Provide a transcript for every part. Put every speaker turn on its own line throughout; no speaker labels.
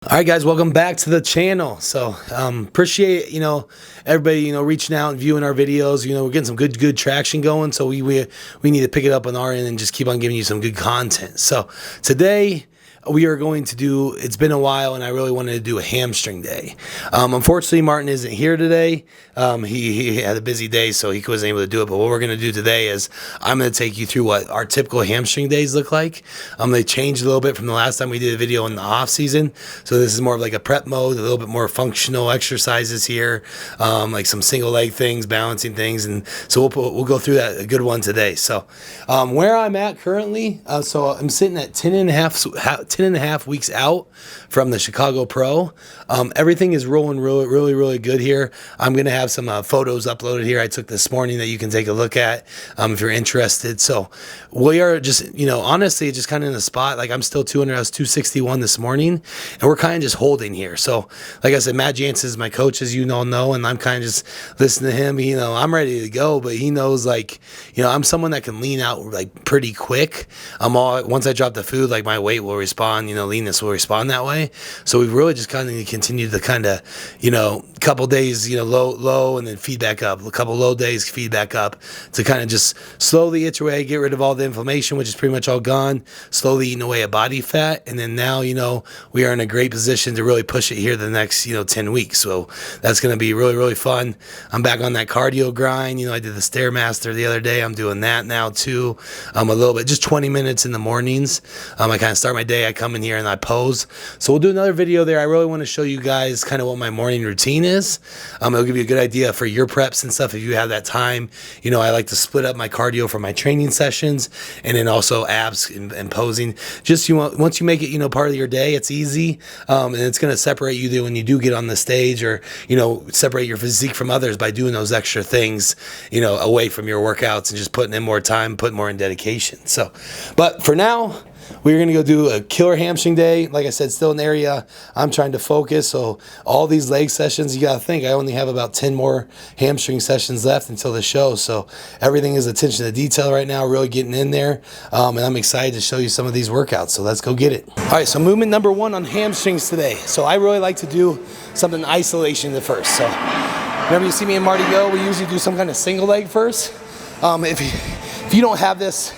All right, guys, welcome back to the channel. So appreciate everybody reaching out and viewing our videos. We're getting some good traction going, so we need to pick it up on our end and just keep on giving you some good content. So today we are going to do, it's been a while and I really wanted to do a hamstring day. Unfortunately, Martin isn't here today. He had a busy day, so he wasn't able to do it. But what we're going to do today is I'm going to take you through what our typical hamstring days look like. They changed a little bit from the last time we did a video in the off season. So this is more of like a prep mode, a little bit more functional exercises here, like some single leg things, balancing things. And so we'll go through that, a good one today. So where I'm at currently, so I'm sitting at 10 and a half weeks out from the Chicago Pro. Everything is rolling really good here. I'm going to have some photos uploaded here I took this morning that you can take a look at if you're interested. So we are just, honestly, just kind of in a spot. Like I'm still 200, I was 261 this morning, and we're kind of just holding here. So like I said, Matt Jansen is my coach, as you all know, and I'm kind of just listening to him. I'm ready to go, but he knows, like, I'm someone that can lean out like pretty quick. Once I drop the food, like my weight will respond, leanness will respond that way. So we've really just kind of continued to kind of, couple days, low and then feed back up, a couple low days, feed back up, to kind of just slowly itch away, get rid of all the inflammation, which is pretty much all gone, slowly eating away at body fat. And then now, we are in a great position to really push it here the next, 10 weeks. So that's going to be really fun. I'm back on that cardio grind. I did the Stairmaster the other day. I'm doing that now too. A little bit, just 20 minutes in the mornings. I kind of start my day, I come in here and I pose. So we'll do another video there. I really want to show you guys kind of what my morning routine is. It'll give you a good idea for your preps and stuff if you have that time. I like to split up my cardio for my training sessions, and then also abs and posing. Just once you make it part of your day, it's easy, and it's going to separate you when you do get on the stage, or separate your physique from others by doing those extra things away from your workouts and just putting in more time, putting more in dedication. So, but for now, we're going to go do a killer hamstring day. Like I said, still an area I'm trying to focus. So all these leg sessions, you got to think, I only have about 10 more hamstring sessions left until the show. So everything is attention to detail right now, really getting in there. And I'm excited to show you some of these workouts. So let's go get it. All right, so movement number 1 on hamstrings today. So I really like to do something isolation at first. So whenever you see me and Marty go, we usually do some kind of single leg first. If you don't have this,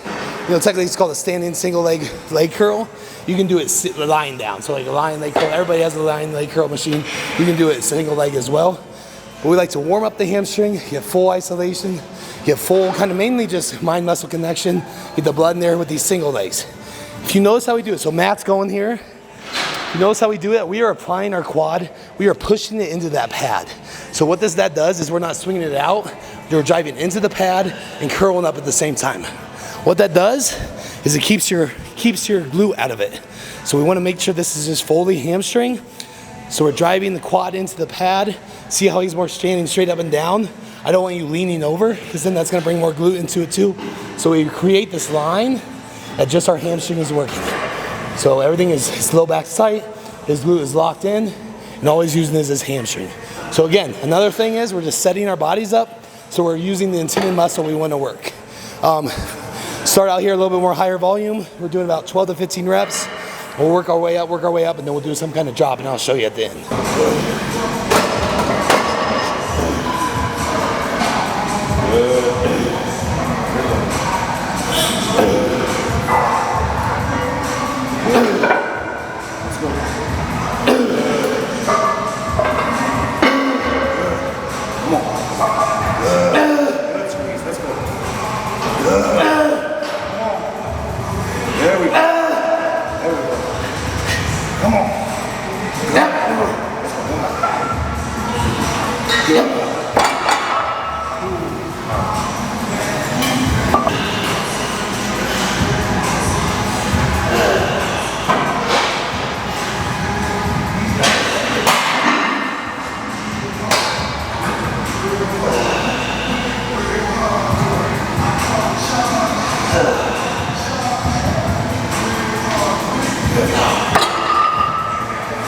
technically it's called a standing single leg curl. You can do it lying down. So like a lying leg curl, everybody has a lying leg curl machine. You can do it single leg as well. But we like to warm up the hamstring, get full isolation, get full kind of mainly just mind-muscle connection, get the blood in there with these single legs. If you notice how we do it, so Matt's going here. You notice how we do it? We are applying our quad. We are pushing it into that pad. So what that does is we're not swinging it out. We're driving into the pad and curling up at the same time. What that does is it keeps your glute out of it. So we want to make sure this is just fully hamstring. So we're driving the quad into the pad. See how he's more standing straight up and down? I don't want you leaning over, because then that's going to bring more glute into it too. So we create this line that just our hamstring is working. So everything is low back tight, his glute is locked in, and always using this as hamstring. So again, another thing is we're just setting our bodies up, so we're using the intended muscle we want to work. Start out here a little bit more higher volume. We're doing about 12 to 15 reps. We'll work our way up, and then we'll do some kind of drop, and I'll show you at the end.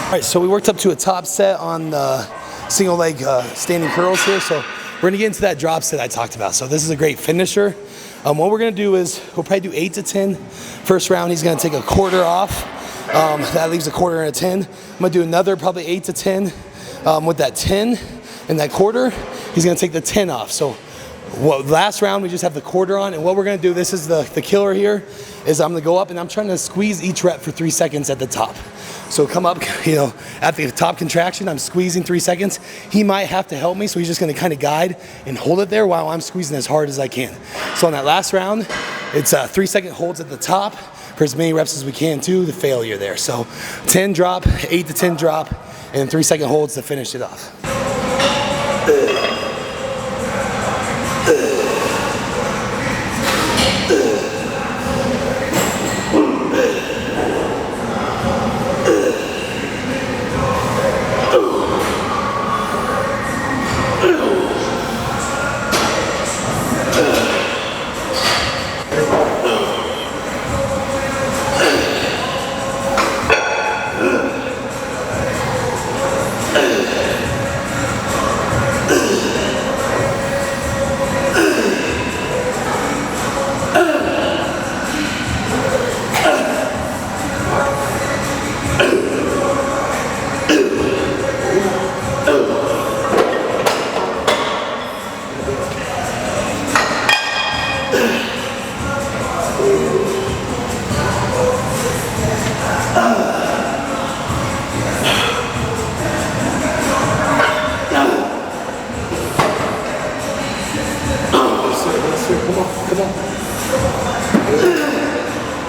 All right, so we worked up to a top set on the single leg standing curls here. So we're gonna get into that drop set I talked about. So this is a great finisher. What we're gonna do is we'll probably do 8 to 10. First round, he's gonna take a quarter off. That leaves a quarter and a 10. I'm gonna do another probably 8 to 10 with that 10 and that quarter. He's gonna take the 10 off. So last round we just have the quarter on, and what we're gonna do, this is the killer here, is I'm gonna go up and I'm trying to squeeze each rep for 3 seconds at the top. So come up, you know, at the top contraction, I'm squeezing 3 seconds. He might have to help me, so he's just gonna kind of guide and hold it there while I'm squeezing as hard as I can. So on that last round, it's 3 second holds at the top for as many reps as we can to the failure there. So 10 drop, 8 to 10 drop, and 3 second holds to finish it off.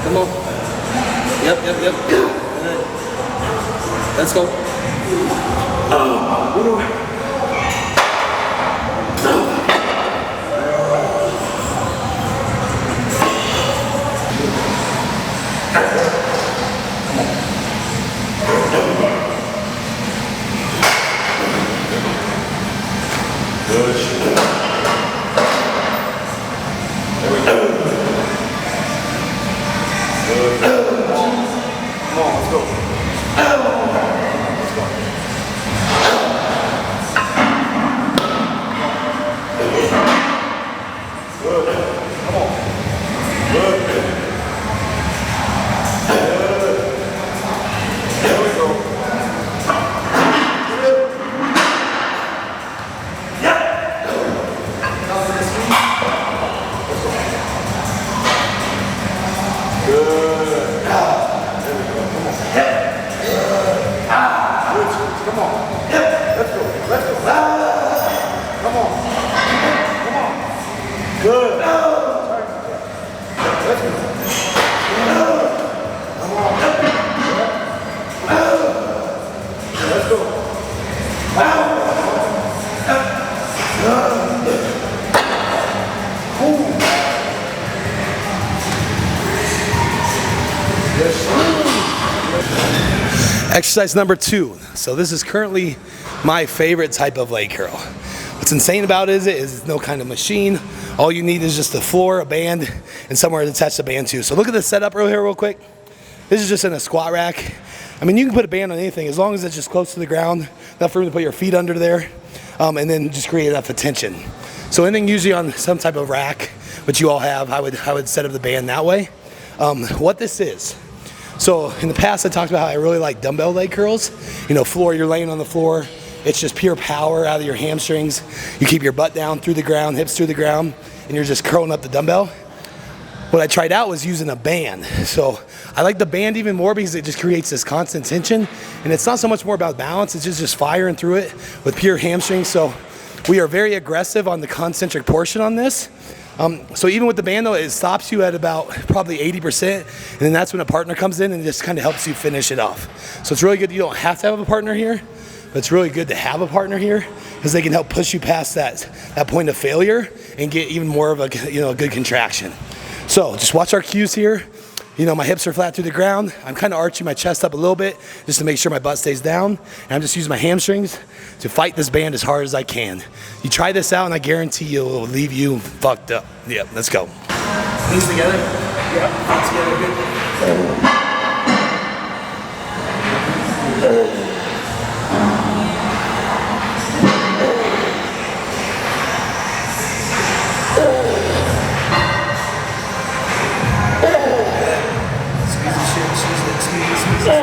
Come on. Yep. Good. Let's go. Exercise number 2. So this is currently my favorite type of leg curl. What's insane about it is no kind of machine. All you need is just the floor, a band, and somewhere to attach the band to. So look at the setup real quick. This is just in a squat rack. I mean, you can put a band on anything as long as it's just close to the ground, enough room to put your feet under there, and then just create enough tension. So anything usually on some type of rack, which you all have, I would set up the band that way. What this is. So in the past, I talked about how I really like dumbbell leg curls. You know, floor, you're laying on the floor. It's just pure power out of your hamstrings. You keep your butt down through the ground, hips through the ground, and you're just curling up the dumbbell. What I tried out was using a band. So I like the band even more because it just creates this constant tension. And it's not so much more about balance, it's just firing through it with pure hamstrings. So we are very aggressive on the concentric portion on this. So even with the band though, it stops you at about probably 80%, and then that's when a partner comes in and just kind of helps you finish it off. So it's really good. You don't have to have a partner here, but it's really good to have a partner here because they can help push you past that point of failure and get even more of a good contraction. So just watch our cues here. You know, my hips are flat through the ground. I'm kind of arching my chest up a little bit just to make sure my butt stays down. And I'm just using my hamstrings to fight this band as hard as I can. You try this out and I guarantee it will leave you fucked up. Yeah, let's go. Knees together. Yeah, feet together. Squeeze the shit, squeeze it.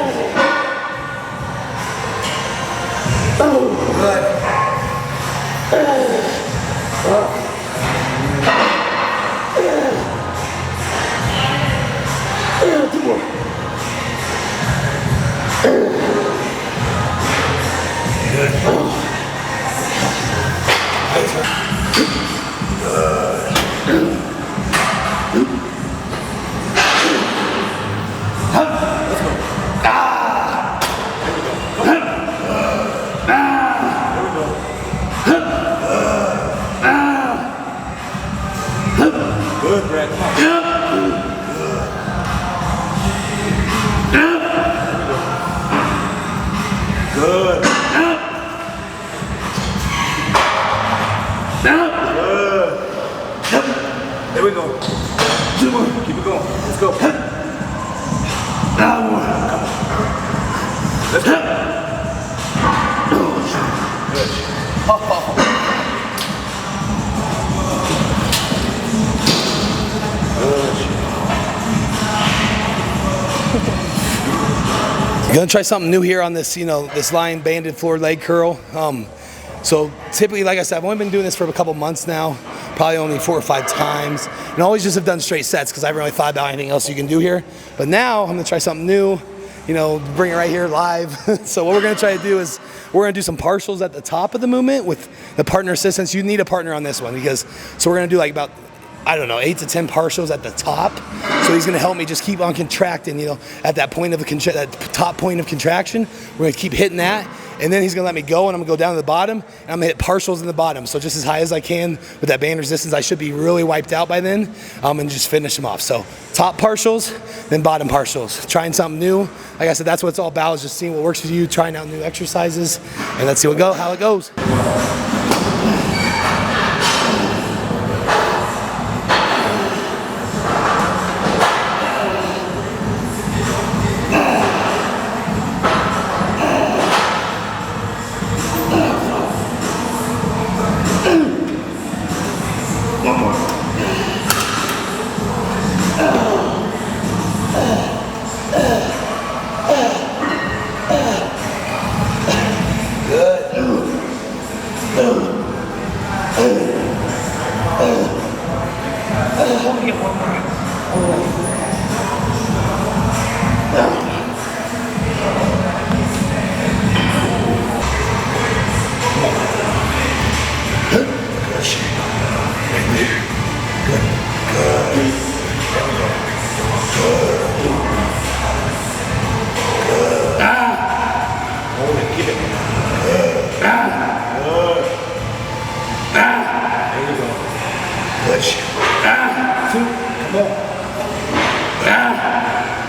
Good, Brad. Come on. Good. Good. There we go. 2 more. Keep it going. Let's go. Now more. Come on. Let's go. Good.
Gonna try something new here on this, this lying banded floor leg curl. So typically, like I said, I've only been doing this for a couple months now, probably only 4 or 5 times, and always just have done straight sets because I haven't really thought about anything else you can do here. But now I'm gonna try something new, bring it right here live. So what we're gonna try to do is we're gonna do some partials at the top of the movement with the partner assistance. You need a partner on this one so we're gonna do like about, I don't know, 8 to 10 partials at the top. So he's gonna help me just keep on contracting, at that point of that top point of contraction. We're gonna keep hitting that, and then he's gonna let me go, and I'm gonna go down to the bottom, and I'm gonna hit partials in the bottom. So just as high as I can with that band resistance. I should be really wiped out by then, and just finish them off. So top partials, then bottom partials. Trying something new. Like I said, that's what it's all about, is just seeing what works for you, trying out new exercises, and let's see how it goes.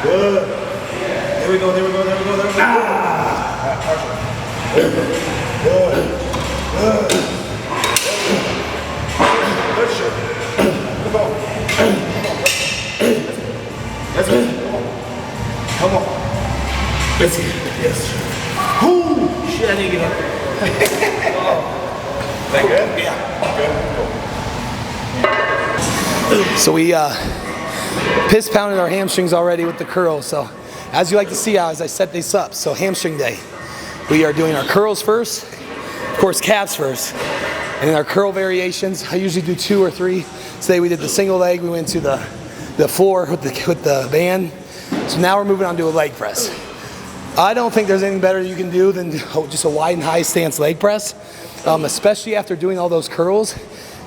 Good. There we go. Good. Good shit. Come on. Let's go. Come on. Let's get it. Yes. Whoo! Shit, I didn't get up. Is that good? Yeah. Good.
So we piss pounded our hamstrings already with the curls. So as you like to see as I set this up, so hamstring day. We are doing our curls first, of course calves first, and then our curl variations. I usually do 2 or 3. Today we did the single leg, we went to the floor with the band. So now we're moving on to a leg press. I don't think there's anything better you can do than just a wide and high stance leg press. Especially after doing all those curls,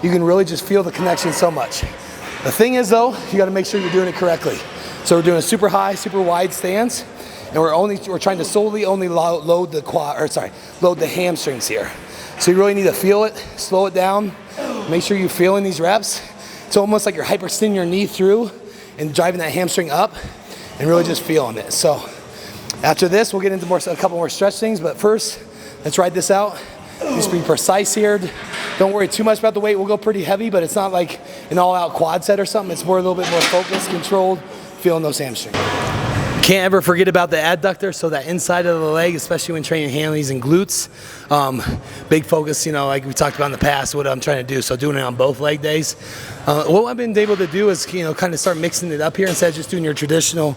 you can really just feel the connection so much. The thing is though, you gotta make sure you're doing it correctly. So we're doing a super high, super wide stance, and we're trying to solely only load the hamstrings here. So you really need to feel it, slow it down, make sure you're feeling these reps. It's almost like you're hyperextending your knee through and driving that hamstring up and really just feeling it. So after this, we'll get into a couple more stretch things, but first, let's ride this out. Just be precise here. Don't worry too much about the weight. We'll go pretty heavy, but it's not like an all-out quad set or something. It's more a little bit more focused, controlled, feeling those hamstrings. Can't ever forget about the adductor, so that inside of the leg, especially when training hammies and glutes. Big focus, like we talked about in the past, what I'm trying to do. So doing it on both leg days. What I've been able to do is, kind of start mixing it up here instead of just doing your traditional,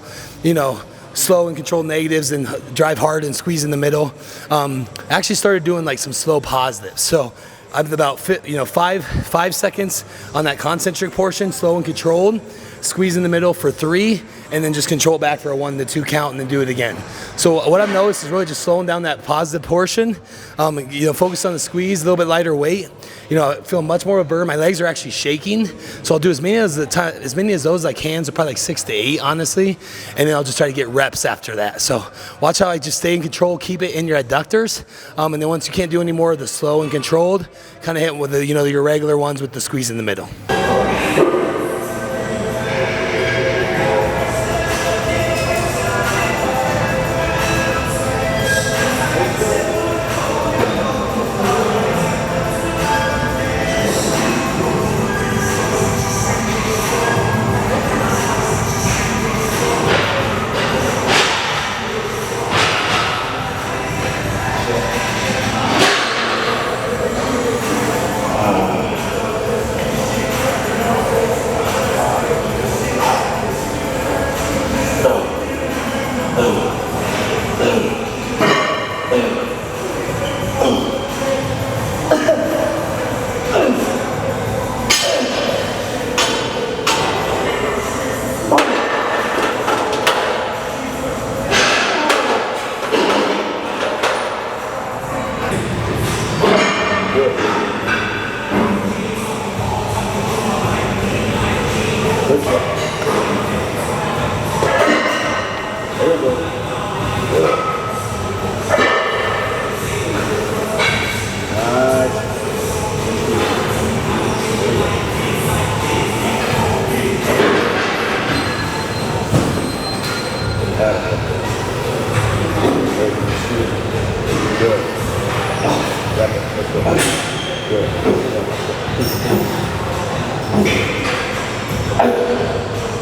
slow and controlled negatives and drive hard and squeeze in the middle. I actually started doing like some slow positives. So I'm about 5 seconds on that concentric portion, slow and controlled, squeeze in the middle for 3, and then just control back for a 1 to 2 count and then do it again. So what I've noticed is really just slowing down that positive portion, focus on the squeeze, a little bit lighter weight. I feel much more of a burn. My legs are actually shaking. So I'll do as many of those as I can, so probably like 6 to 8, honestly. And then I'll just try to get reps after that. So watch how I just stay in control, keep it in your adductors. And then once you can't do any more of the slow and controlled, kind of hit with the, your regular ones with the squeeze in the middle.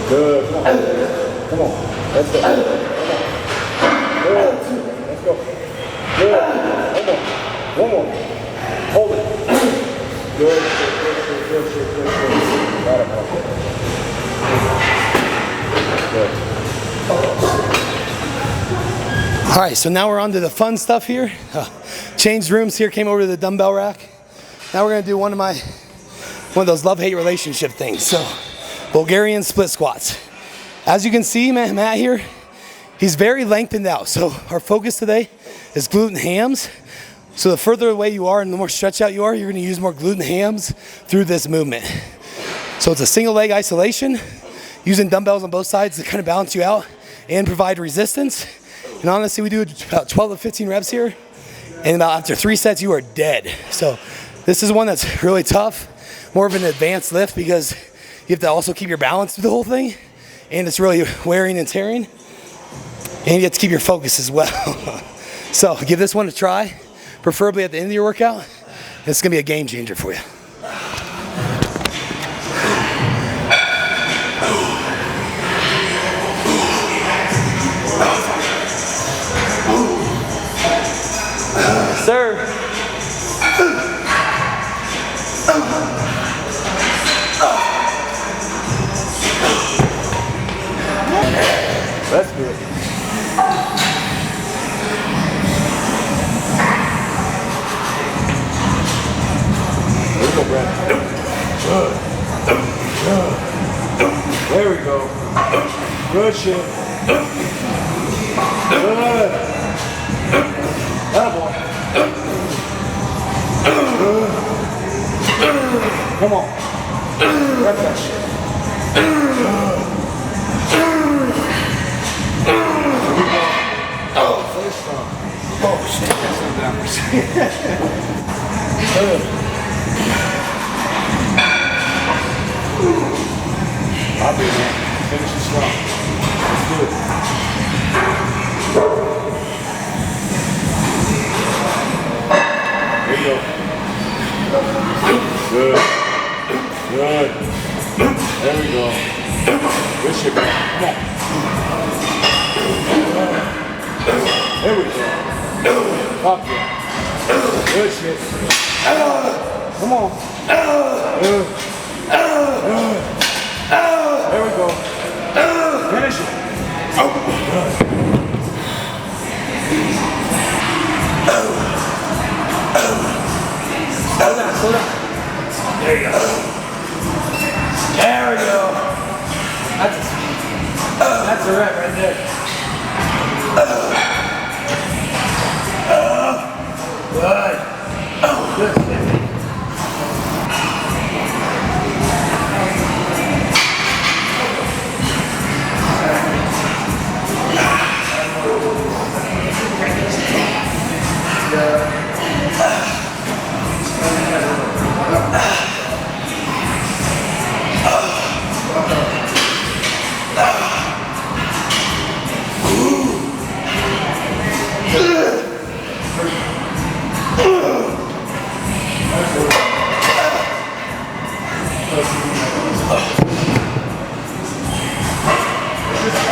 Good. Come on. Let's go. Come on. Good. Let's go. Good. One more. Hold it. Good. Got it. Good.
All right, so now we're on to the fun stuff here. Changed rooms here, came over to the dumbbell rack. Now we're gonna do one of those love-hate relationship things. So, Bulgarian split squats. As you can see, Matt here, he's very lengthened out. So our focus today is glute and hams. So the further away you are and the more stretched out you are, you're gonna use more glute and hams through this movement. So it's a single leg isolation, using dumbbells on both sides to kind of balance you out and provide resistance. And honestly, we do about 12 to 15 reps here. And about after 3 sets, you are dead. So this is one that's really tough, more of an advanced lift because you have to also keep your balance through the whole thing. And it's really wearing and tearing. And you have to keep your focus as well. So give this one a try, preferably at the end of your workout. It's gonna be a game changer for you. Sir.
That's good. There we go, Brad. Good. There we go. Good shit. Good. Attaboy. Come on. Grab that shit. Oh, first one. Oh, shit. That's no backwards. Good. I'll be there. Finish it strong. Let's do it. There you go. Good. Good. There we go. Good shit, man. Come on. There we go. Up there. Good shit. Come on. There we go. Finish it. Good.
Slow down, slow down. There you go. There we go. That's a rep right there. Good. Good.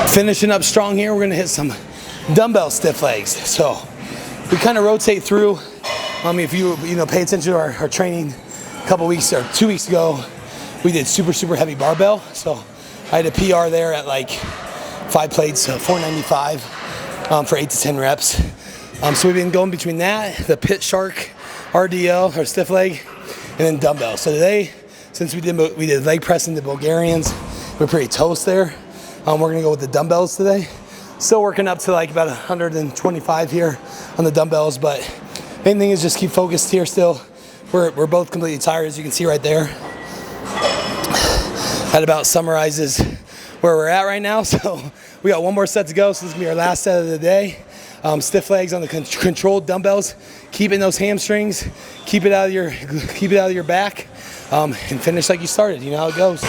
Finishing up strong here, we're gonna hit some dumbbell stiff legs. So we kind of rotate through. If you pay attention to our training a couple weeks or 2 weeks ago, we did super heavy barbell. So I had a PR there at like 5 plates, 495 for 8 to 10 reps. So we've been going between that, the pit shark RDL or stiff leg, and then dumbbell. So today, since we did leg press into Bulgarians, we're pretty toast there. We're gonna go with the dumbbells today. Still working up to like about 125 here on the dumbbells, but main thing is just keep focused here still. We're both completely tired, as you can see right there. That about summarizes where we're at right now. So we got one more set to go, so this is gonna be our last set of the day. Stiff legs on the controlled dumbbells, keeping those hamstrings, keep it out of your back, and finish like you started. You know how it goes.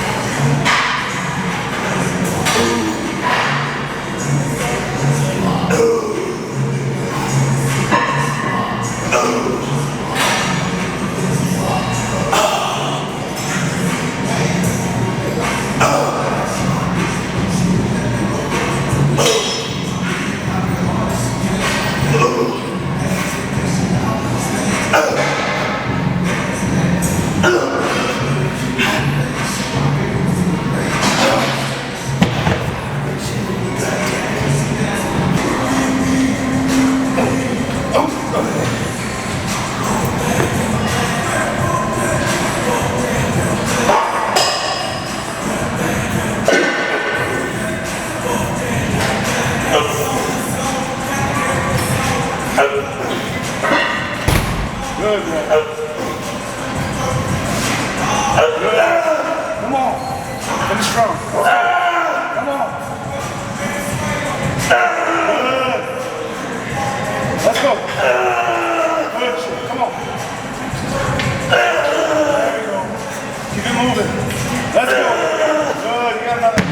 Good, man. Come on. Finish strong. Come on. Good. Let's go. Good shit. Come on. There you go. Keep it moving. Let's go. Good. You got another.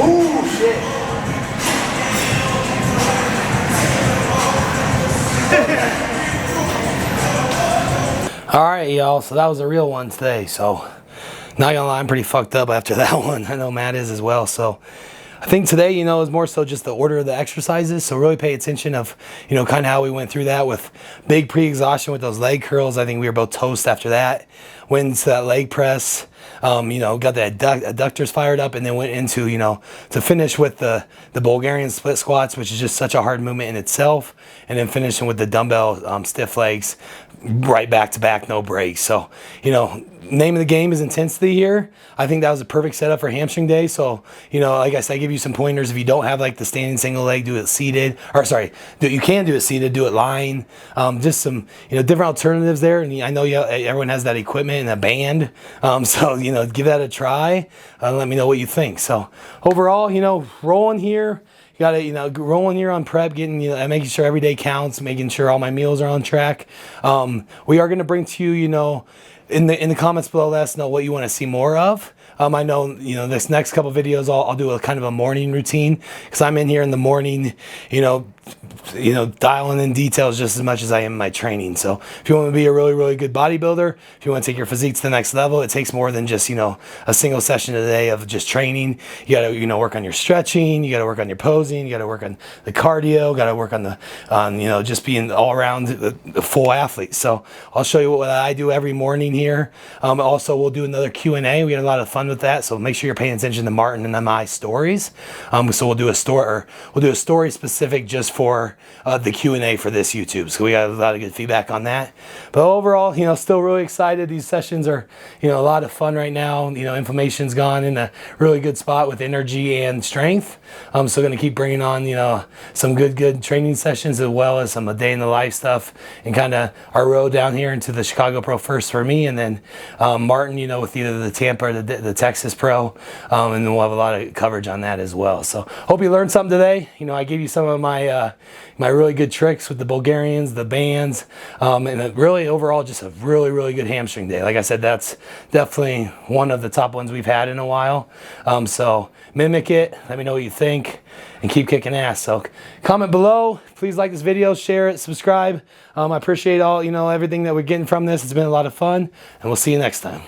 Ooh, shit.
All right, y'all, so that was a real one today. So not gonna lie, I'm pretty fucked up after that one. I know Matt is as well. So I think today, is more so just the order of the exercises. So really pay attention of, kind of how we went through that with big pre-exhaustion with those leg curls. I think we were both toast after that. Went into that leg press, got the adductors fired up, and then went into, to finish with the Bulgarian split squats, which is just such a hard movement in itself. And then finishing with the dumbbell stiff legs, right back to back, no breaks. So, name of the game is intensity here. I think that was a perfect setup for hamstring day. So, like I said, I give you some pointers. If you don't have like the standing single leg, do it seated. Or sorry, you can do it seated, do it lying. Just some, different alternatives there. And I know everyone has that equipment and a band. So, give that a try. Let me know what you think. So overall, rolling here. You got to, rolling here on prep, getting, making sure every day counts, making sure all my meals are on track. We are going to bring to you, in the comments below, let us know what you want to see more of. I know, this next couple videos, I'll do a kind of a morning routine, because I'm in here in the morning, dialing in details just as much as I am in my training. So if you want to be a really, really good bodybuilder, if you want to take your physique to the next level, it takes more than just, a single session a day of just training. You got to, work on your stretching, you got to work on your posing, you got to work on the cardio, got to work on just being all around the full athlete. So I'll show you what I do every morning here. Also, we'll do another Q&A. We had a lot of fun with that. So make sure you're paying attention to Martin and my stories. So we'll do a story specific just for the Q&A for this YouTube. So we got a lot of good feedback on that. But overall, you know, still really excited. These sessions are, you know, a lot of fun right now. You know, inflammation's gone in a really good spot with energy and strength. So going to keep bringing on, you know, some good training sessions, as well as some day in the life stuff, and kind of our road down here into the Chicago Pro first for me, and then Martin, you know, with either the Tampa or the Texas Pro, and then we'll have a lot of coverage on that as well. So hope you learned something today. You know, I gave you some of my my really good tricks with the Bulgarians, the bands, and really overall just a really good hamstring day. Like I said, that's definitely one of the top ones we've had in a while. So mimic it, let me know what you think, and keep kicking ass. So comment below, please like this video, share it, subscribe. I appreciate all, you know, everything that we're getting from this. It's been a lot of fun, and we'll see you next time.